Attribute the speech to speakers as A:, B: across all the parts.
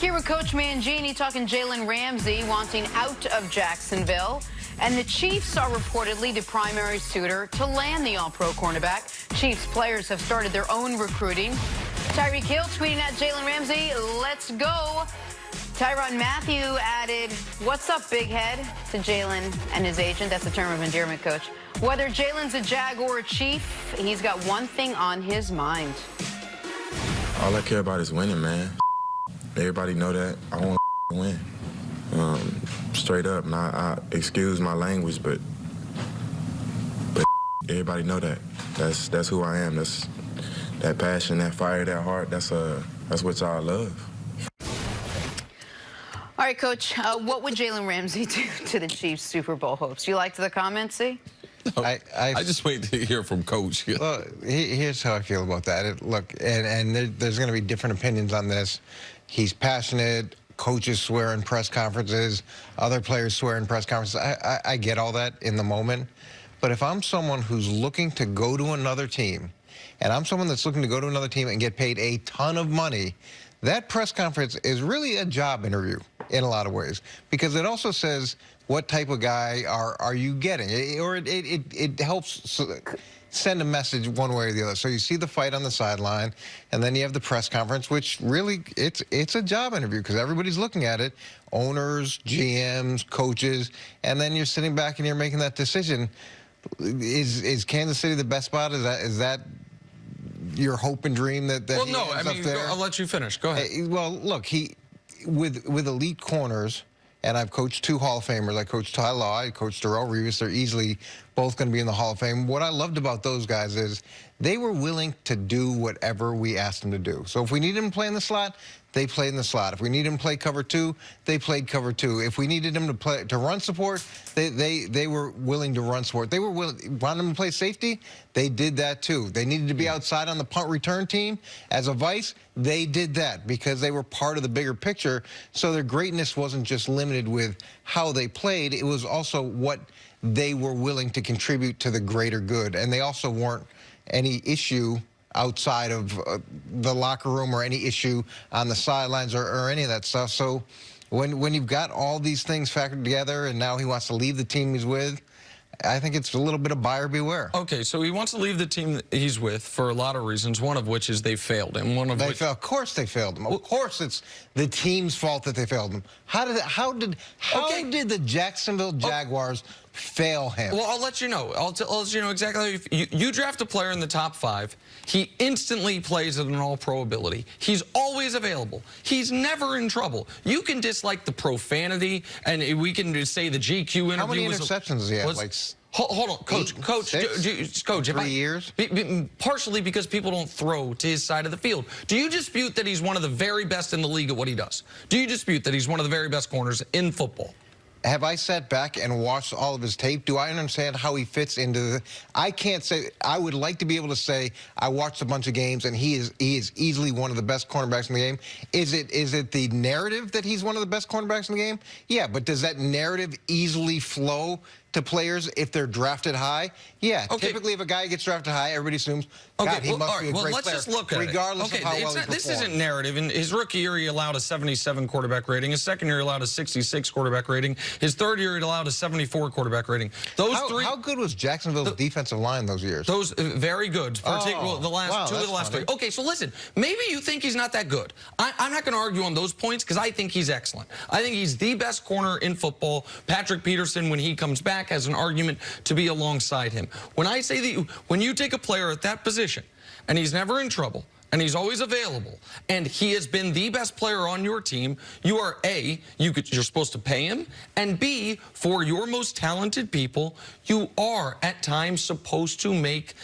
A: Here with Coach Mangini talking Jalen Ramsey wanting out of Jacksonville. And the Chiefs are reportedly the primary suitor to land the all-pro cornerback. Chiefs players have started their own recruiting. Tyreek Hill tweeting at Jalen Ramsey, "Let's go." Tyrann Mathieu added, "What's up, big head?" to Jalen and his agent. That's a term of endearment, Coach. Whether Jalen's a Jag or a Chief, he's got one thing on his mind.
B: All I care about is winning, man. Everybody know that. I want to win. Straight up. Now, excuse my language, but everybody know that. That's who I am. That's that passion, that fire, that heart. That's what y'all love.
A: All right, Coach. What would Jalen Ramsey do to the Chiefs' Super Bowl hopes? You liked the comments, see?
C: No, I just wait to hear from Coach.
D: Well, here's how I feel about that. Look, and there's going to be different opinions on this. He's passionate. Coaches swear in press conferences. Other players swear in press conferences. I get all that in the moment. But if I'm someone who's looking to go to another team, and I'm someone that's looking to go to another team and get paid a ton of money, that press conference is really a job interview in a lot of ways, because it also says what type of guy are you getting, or it helps send a message one way or the other. So you see the fight on the sideline, and then you have the press conference, which really it's a job interview because everybody's looking at it, owners, GMs, coaches, and then you're sitting back and you're making that decision. Is Kansas City the best spot? Is that your hope and dream that
C: well, no, I mean, I'll let you finish. Go ahead.
D: Well, look, with elite corners, and I've coached two Hall of Famers. I coached Ty Law, I coached Darrelle Revis. They're easily both going to be in the Hall of Fame. What I loved about those guys is they were willing to do whatever we asked them to do. So if we needed them to play in the slot, they played in the slot. If we needed them to play cover two, they played cover two. If we needed them to run support, they were willing to run support. They were willing, wanted them to play safety, they did that too. They needed to be outside on the punt return team as a vice, they did that because they were part of the bigger picture. So their greatness wasn't just limited with how they played, it was also what they were willing to contribute to the greater good. And they also weren't any issue outside of the locker room or any issue on the sidelines or any of that stuff. So when you've got all these things factored together and now he wants to leave the team he's with, I think it's a little bit of buyer beware.
C: Okay, so he wants to leave the team that he's with for a lot of reasons, one of which is they failed him.
D: Of course they failed him. Of course it's the team's fault that they failed him. How did the Jacksonville Jaguars fail him?
C: Well, I'll let you know. I'll let you know exactly. If you draft a player in the top 5, he instantly plays at an all-pro ability. He's always available. He's never in trouble. You can dislike the profanity, and we can say the GQ interview.
D: How many interceptions does he have? Like,
C: hold on, Coach. Coach,
D: 3 years?
C: Partially because people don't throw to his side of the field. Do you dispute that he's one of the very best in the league at what he does? Do you dispute that he's one of the very best corners in football?
D: Have I sat back and watched all of his tape? Do I understand how he fits into the... I can't say... I would like to be able to say I watched a bunch of games and he is easily one of the best cornerbacks in the game. Is it the narrative that he's one of the best cornerbacks in the game? Yeah, but does that narrative easily flow to players if they're drafted high? Yeah, okay. Typically if a guy gets drafted high, everybody assumes, God, he must be a great player,
C: let's just look at
D: regardless of how well he performs.
C: This isn't narrative. In his rookie year, he allowed a 77 quarterback rating. His second year, he allowed a 66 quarterback rating. His third year, he allowed a 74 quarterback rating.
D: How good was Jacksonville's defensive line those years?
C: Those very good, particularly the last two of the last 3. Okay, so listen, maybe you think he's not that good. I'm not going to argue on those points because I think he's excellent. I think he's the best corner in football. Patrick Peterson, when he comes back, has an argument to be alongside him. When I say that when you take a player at that position and he's never in trouble and he's always available and he has been the best player on your team, you are A, you're supposed to pay him, and B, for your most talented people, you are at times supposed to make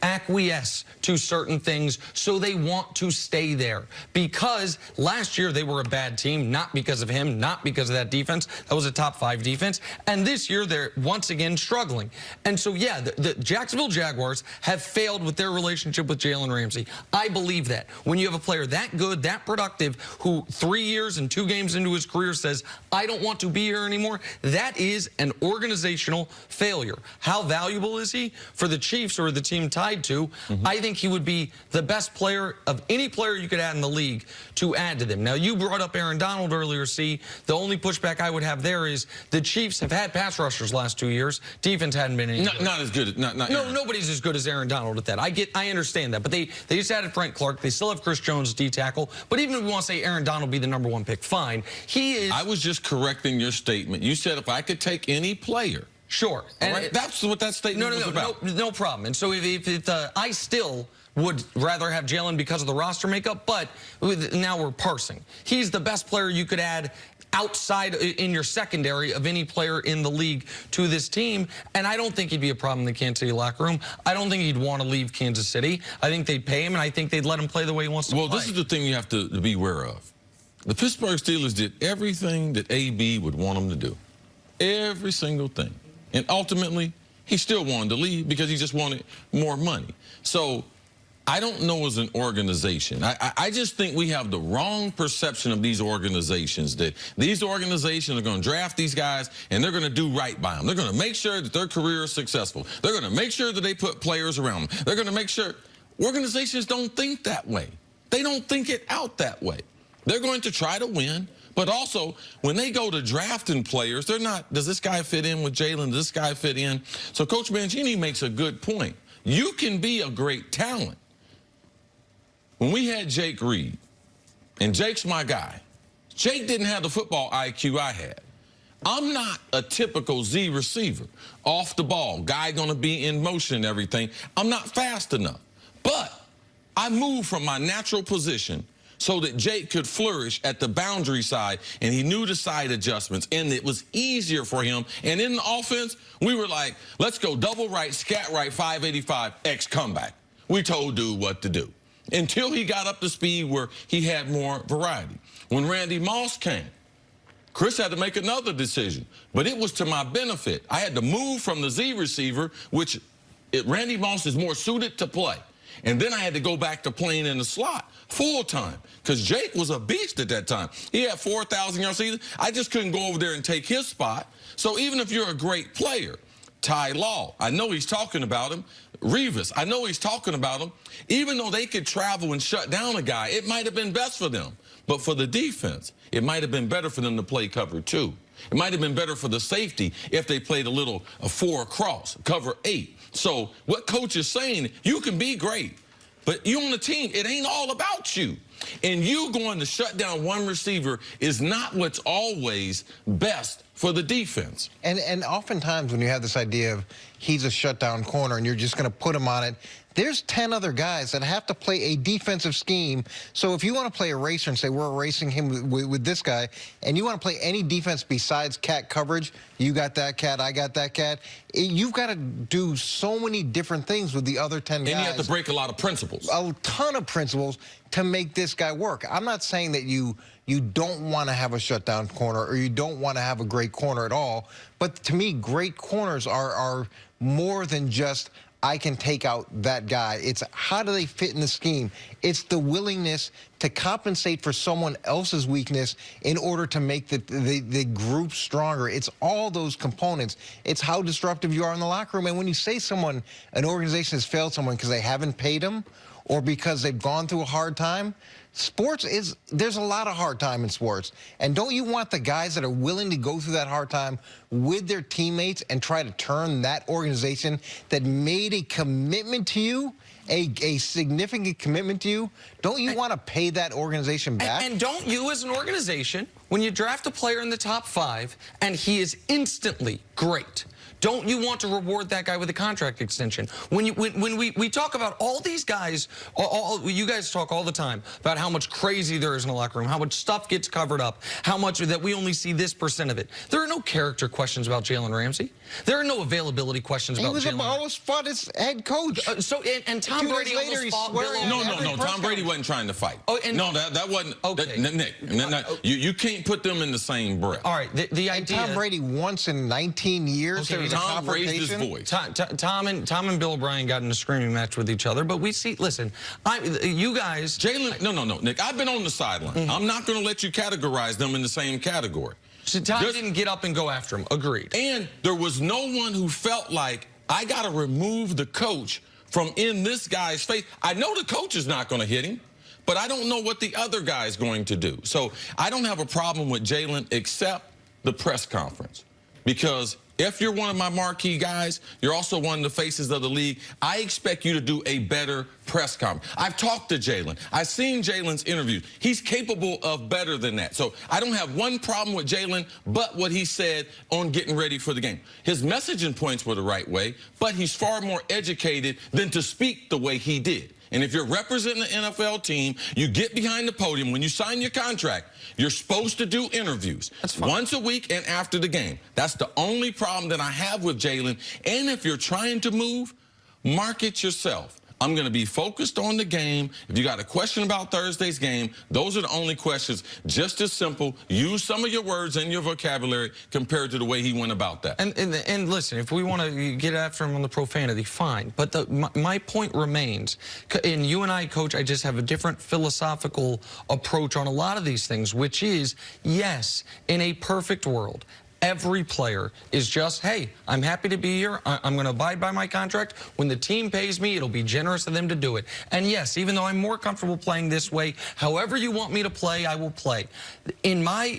C: acquiesce to certain things so they want to stay there. Because last year they were a bad team, not because of him, not because of that defense. That was a top 5 defense. And this year they're once again struggling. And so, yeah, the Jacksonville Jaguars have failed with their relationship with Jalen Ramsey. Ramsey. I believe that. When you have a player that good, that productive, who 3 years and 2 games into his career says, I don't want to be here anymore, that is an organizational failure. How valuable is he for the Chiefs or the team tied to? I think he would be the best player of any player you could add in the league to add to them. Now, you brought up Aaron Donald earlier, C. The only pushback I would have there is the Chiefs have had pass rushers last 2 years. Defense hadn't been any good.
E: Not as good. No,
C: nobody's as good as Aaron Donald at that. I understand that. But they just added Frank Clark. They still have Chris Jones D-tackle. But even if we want to say Aaron Donald be the #1 pick, fine. He is.
E: I was just correcting your statement. You said if I could take any player.
C: Sure. And
E: right? That's what that statement was about.
C: No problem. And so if I still would rather have Jalen because of the roster makeup, but now we're parsing. He's the best player you could add outside in your secondary of any player in the league to this team, and I don't think he'd be a problem in the Kansas City locker room. I don't think he'd want to leave Kansas City. I think they'd pay him, and I think they'd let him play the way he wants to play.
E: Well, this is the thing you have to be aware of. The Pittsburgh Steelers did everything that AB would want them to do. Every single thing. And ultimately, he still wanted to leave because he just wanted more money. So I don't know as an organization. I just think we have the wrong perception of these organizations, that these organizations are going to draft these guys and they're going to do right by them. They're going to make sure that their career is successful. They're going to make sure that they put players around them. They're going to make sure. Organizations don't think that way. They don't think it out that way. They're going to try to win. But also, when they go to drafting players, they're not, does this guy fit in with Jalen? Does this guy fit in? So Coach Mangini makes a good point. You can be a great talent. When we had Jake Reed, and Jake's my guy, Jake didn't have the football IQ I had. I'm not a typical Z receiver. Off the ball, guy going to be in motion and everything. I'm not fast enough. But I moved from my natural position so that Jake could flourish at the boundary side, and he knew the side adjustments, and it was easier for him. And in the offense, we were like, let's go double right, scat right, 585, X comeback. We told dude what to do until he got up to speed where he had more variety. When Randy Moss came, Chris had to make another decision, but it was to my benefit. I had to move from the Z receiver, which Randy Moss is more suited to play. And then I had to go back to playing in the slot full time because Jake was a beast at that time. He had 4,000 yards season. I just couldn't go over there and take his spot. So even if you're a great player, Ty Law, I know he's talking about him. Revis, I know he's talking about him. Even though they could travel and shut down a guy, it might have been best for them. But for the defense, it might have been better for them to play cover 2. It might have been better for the safety if they played a 4 across, cover 8. So what coach is saying, you can be great, but you on the team, it ain't all about you. And you going to shut down one receiver is not what's always best for the defense.
D: And oftentimes when you have this idea of he's a shutdown corner and you're just going to put him on it, there's 10 other guys that have to play a defensive scheme. So if you want to play a racer and say we're erasing him with this guy, and you want to play any defense besides cat coverage, you got that cat, I got that cat, you've got to do so many different things with the other 10 guys.
E: And you have to break a lot of principles.
D: A ton of principles to make this guy work. I'm not saying that you don't want to have a shutdown corner or you don't want to have a great corner at all, but to me, great corners are more than just I can take out that guy. It's how do they fit in the scheme? It's the willingness to compensate for someone else's weakness in order to make the group stronger. It's all those components. It's how disruptive you are in the locker room. And when you say an organization has failed someone because they haven't paid them or because they've gone through a hard time, there's a lot of hard time in sports. And don't you want the guys that are willing to go through that hard time with their teammates and try to turn that organization that made a commitment to you, a significant commitment to you, don't you want to pay that organization back?
C: And don't you as an organization, when you draft a player in the top 5 and he is instantly great, don't you want to reward that guy with a contract extension? When we talk about all these guys, you guys talk all the time about how much crazy there is in the locker room, how much stuff gets covered up, how much that we only see this % of it. There are no character questions about Jalen Ramsey. There are no availability questions about Jalen.
D: He almost fought his head coach.
C: And Tom Brady almost fought Bill.
E: No. Tom Brady wasn't trying to fight.
C: Oh, and
E: no, that wasn't.
C: Okay.
E: Nick, you can't put them in the same breath.
C: All right, the idea.
D: Tom Brady once in 19 15 years.
C: Okay,
E: Tom raised his voice.
C: Tom and Bill O'Brien got in a screaming match with each other, but we see, listen, you guys...
E: Jalen, no, Nick, I've been on the sideline. I'm not going to let you categorize them in the same category.
C: So Tom didn't get up and go after him. Agreed.
E: And there was no one who felt like, I got to remove the coach from in this guy's face. I know the coach is not going to hit him, but I don't know what the other guy is going to do. So I don't have a problem with Jalen except the press conference. Because if you're one of my marquee guys, you're also one of the faces of the league, I expect you to do a better press conference. I've talked to Jalen. I've seen Jalen's interviews. He's capable of better than that. So I don't have one problem with Jalen but what he said on getting ready for the game. His messaging points were the right way, but he's far more educated than to speak the way he did. And if you're representing the NFL team, you get behind the podium. When you sign your contract, you're supposed to do interviews once a week and after the game. That's the only problem that I have with Jalen. And if you're trying to move, market yourself. I'm going to be focused on the game. If you got a question about Thursday's game, those are the only questions. Just as simple. Use some of your words and your vocabulary compared to the way he went about that.
C: And listen, if we want to get after him on the profanity, fine. But my point remains, and you and I, Coach, I just have a different philosophical approach on a lot of these things, which is, yes, in a perfect world, every player is just, hey, I'm happy to be here. I'm going to abide by my contract. When the team pays me, it'll be generous of them to do it. And yes, even though I'm more comfortable playing this way, however you want me to play, I will play. In my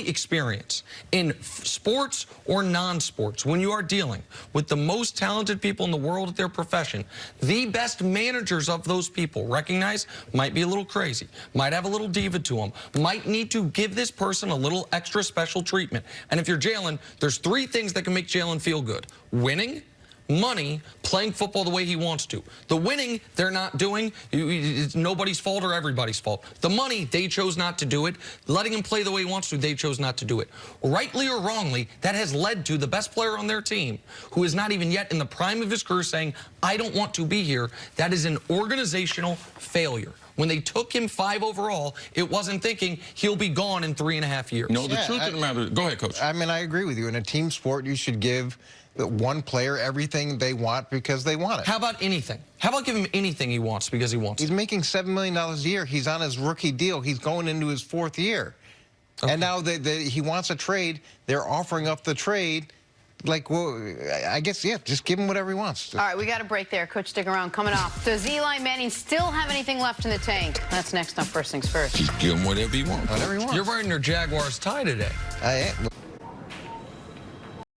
C: experience, in sports or non-sports, when you are dealing with the most talented people in the world at their profession, the best managers of those people, recognize, might be a little crazy, might have a little diva to them, might need to give this person a little extra special treatment. And if you're Jalen, there's three things that can make Jalen feel good: winning, money, playing football the way he wants to. The winning, they're not doing. It's nobody's fault or everybody's fault. The money, they chose not to do it. Letting him play the way he wants to, they chose not to do it. Rightly or wrongly, that has led to the best player on their team, who is not even yet in the prime of his career, saying, I don't want to be here. That is an organizational failure. When they took him 5 overall, it wasn't thinking he'll be gone in 3.5 years.
E: No, the truth of the matter, go ahead, Coach.
D: I mean, I agree with you. In a team sport, you should give one player everything they want because they want it.
C: How about anything? How about give him anything he wants because he wants it?
D: He's making $7 million a year. He's on his rookie deal. He's going into his 4th year. Okay. And now he wants a trade. They're offering up the trade. Like, well, I guess, yeah, just give him whatever he wants.
A: All right, we got a break there. Coach, stick around. Coming up, does Eli Manning still have anything left in the tank? That's next on First Things First.
E: Just give him whatever he wants.
D: Whatever he wants.
C: You're wearing your Jaguars tie today.
D: I am.